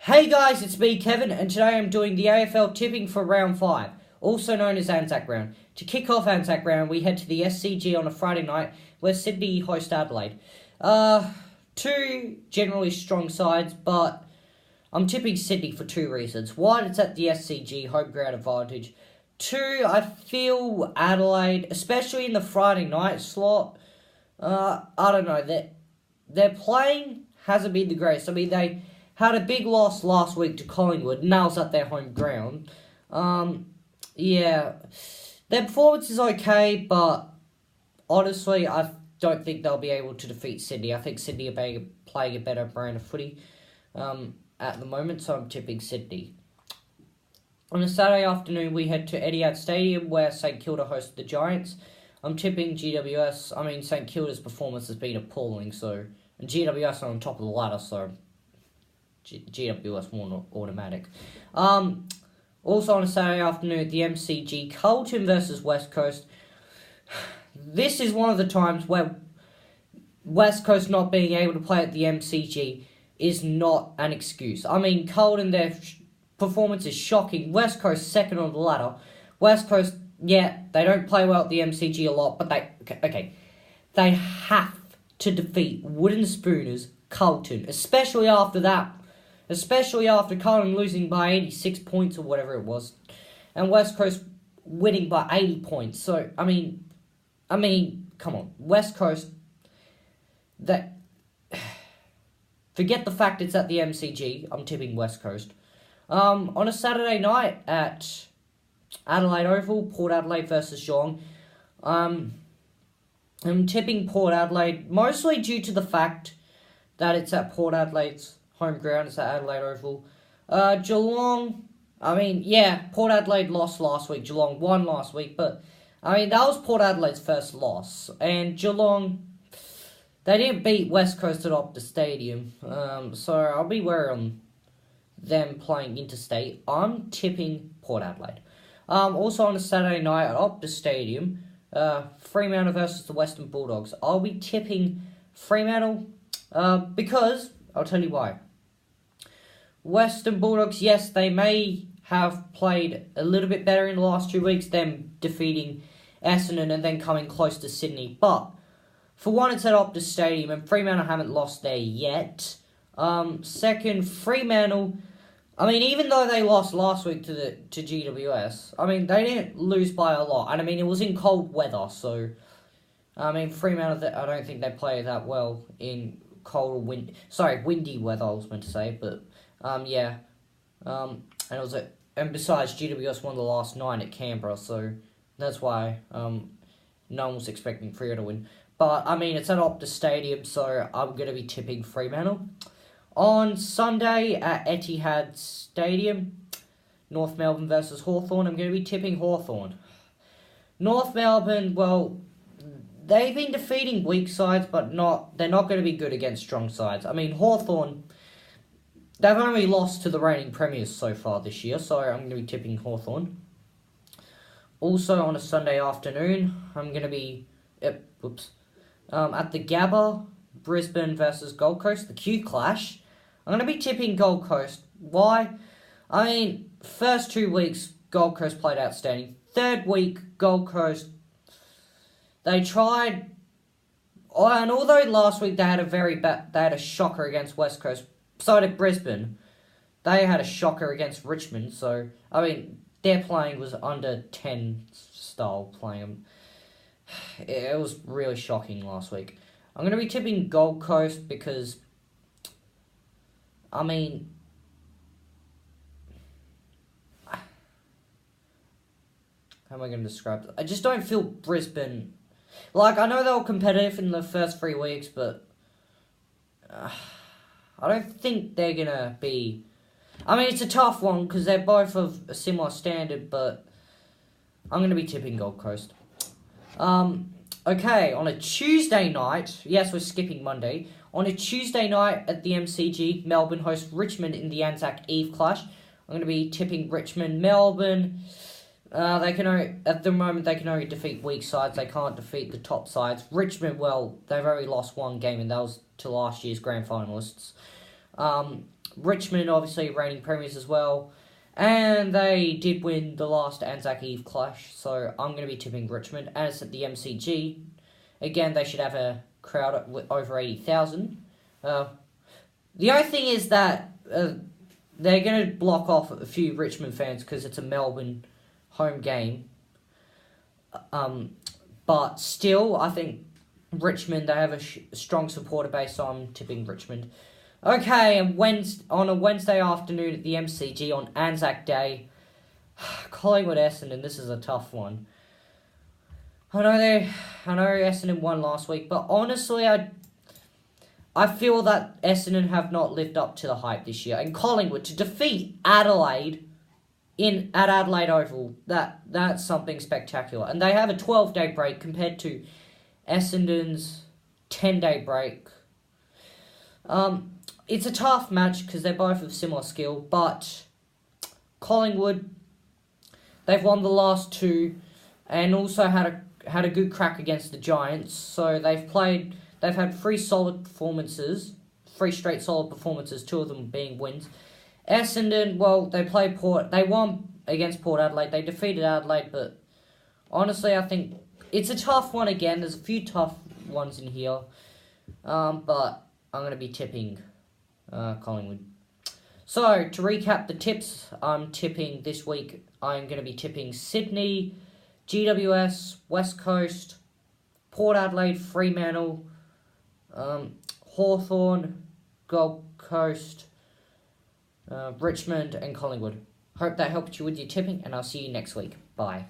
Hey guys, it's me, Kevin, and today I'm doing the AFL Tipping for Round 5, also known as Anzac Round. To kick off Anzac Round, we head to the SCG on a Friday night, where Sydney host Adelaide. Two generally strong sides, but I'm tipping Sydney for two reasons. One, it's at the SCG, home ground advantage. Two, I feel Adelaide, especially in the Friday night slot, I don't know, their playing hasn't been the greatest. I mean, they had a big loss last week to Collingwood, and that was at their home ground. Yeah, their performance is okay, but honestly, I don't think they'll be able to defeat Sydney. I think Sydney are playing a better brand of footy at the moment, so I'm tipping Sydney. On a Saturday afternoon, we head to Etihad Stadium, where St Kilda host the Giants. I'm tipping GWS. I mean, St Kilda's performance has been appalling, and GWS are on top of the ladder, so GWS more automatic. Also on a Saturday afternoon at the MCG, Carlton versus West Coast. This is one of the times where West Coast not being able to play at the MCG is not an excuse. I mean, Carlton, their performance is shocking. West Coast second on the ladder. West Coast, yeah, they don't play well at the MCG a lot, but they have to defeat Wooden Spooners Carlton, especially after Carlton losing by 86 points or whatever it was, and West Coast winning by 80 points. So, I mean, come on. West Coast, forget the fact it's at the MCG, I'm tipping West Coast. On a Saturday night at Adelaide Oval, Port Adelaide versus Geelong, I'm tipping Port Adelaide, mostly due to the fact that it's at Port Adelaide's home ground, it's at Adelaide Oval. Geelong, Port Adelaide lost last week, Geelong won last week, but, that was Port Adelaide's first loss, and Geelong, they didn't beat West Coast at Optus Stadium, so I'll be wary on them playing interstate. I'm tipping Port Adelaide. Also on a Saturday night at Optus Stadium, Fremantle versus the Western Bulldogs. I'll be tipping Fremantle, because, I'll tell you why. Western Bulldogs, yes, they may have played a little bit better in the last 2 weeks, them defeating Essendon and then coming close to Sydney. But, for one, it's at Optus Stadium, and Fremantle haven't lost there yet. Second, Fremantle, even though they lost last week to GWS, they didn't lose by a lot. And, it was in cold weather, so, Fremantle, I don't think they play that well in cold or windy weather, I was meant to say, but, and besides, GWS won the last 9 at Canberra, so that's why, no one was expecting Freo to win. But, it's at Optus Stadium, so I'm going to be tipping Fremantle. On Sunday at Etihad Stadium, North Melbourne versus Hawthorn, I'm going to be tipping Hawthorn. North Melbourne, well, they've been defeating weak sides, but they're not going to be good against strong sides. Hawthorn, they've only lost to the reigning premiers so far this year, so I'm going to be tipping Hawthorn. Also on a Sunday afternoon, I'm going to be at the Gabba, Brisbane versus Gold Coast, the Q Clash. I'm going to be tipping Gold Coast. Why? First 2 weeks, Gold Coast played outstanding. Third week, Gold Coast, they tried, and although last week they had a shocker against West Coast, so did Brisbane. They had a shocker against Richmond, so, their playing was under 10 style playing. It was really shocking last week. I'm going to be tipping Gold Coast because, how am I going to describe it? I just don't feel Brisbane. I know they were competitive in the first 3 weeks, but I don't think they're going to be. It's a tough one because they're both of a similar standard, but I'm going to be tipping Gold Coast. Okay, on a Tuesday night, yes, we're skipping Monday. On a Tuesday night at the MCG, Melbourne host Richmond in the Anzac Eve Clash. I'm going to be tipping Richmond. Melbourne, at the moment, they can only defeat weak sides. They can't defeat the top sides. Richmond, well, they've only lost one game, and that was to last year's grand finalists. Richmond, obviously, reigning premiers as well. And they did win the last Anzac Eve clash, so I'm going to be tipping Richmond. And it's at the MCG. Again, they should have a crowd with over 80,000. The only thing is that they're going to block off a few Richmond fans because it's a Melbourne home game. But still, I think Richmond, they have a strong supporter base, so I'm tipping Richmond. Okay, and on a Wednesday afternoon at the MCG on Anzac Day, Collingwood Essendon, this is a tough one. I know Essendon won last week, but honestly, I feel that Essendon have not lived up to the hype this year. And Collingwood, to defeat Adelaide at Adelaide Oval, that's something spectacular. And they have a 12-day break compared to Essendon's 10-day break. It's a tough match because they're both of similar skill, but Collingwood, they've won the last two and also had a good crack against the Giants. So they've had three straight solid performances, two of them being wins. Essendon, well, they won against Port Adelaide. They defeated Adelaide, but honestly, I think it's a tough one again. There's a few tough ones in here, but I'm going to be tipping Collingwood. So, to recap the tips, I'm tipping this week, I'm going to be tipping Sydney, GWS, West Coast, Port Adelaide, Fremantle, Hawthorn, Gold Coast, Richmond and Collingwood. Hope that helped you with your tipping, and I'll see you next week. Bye.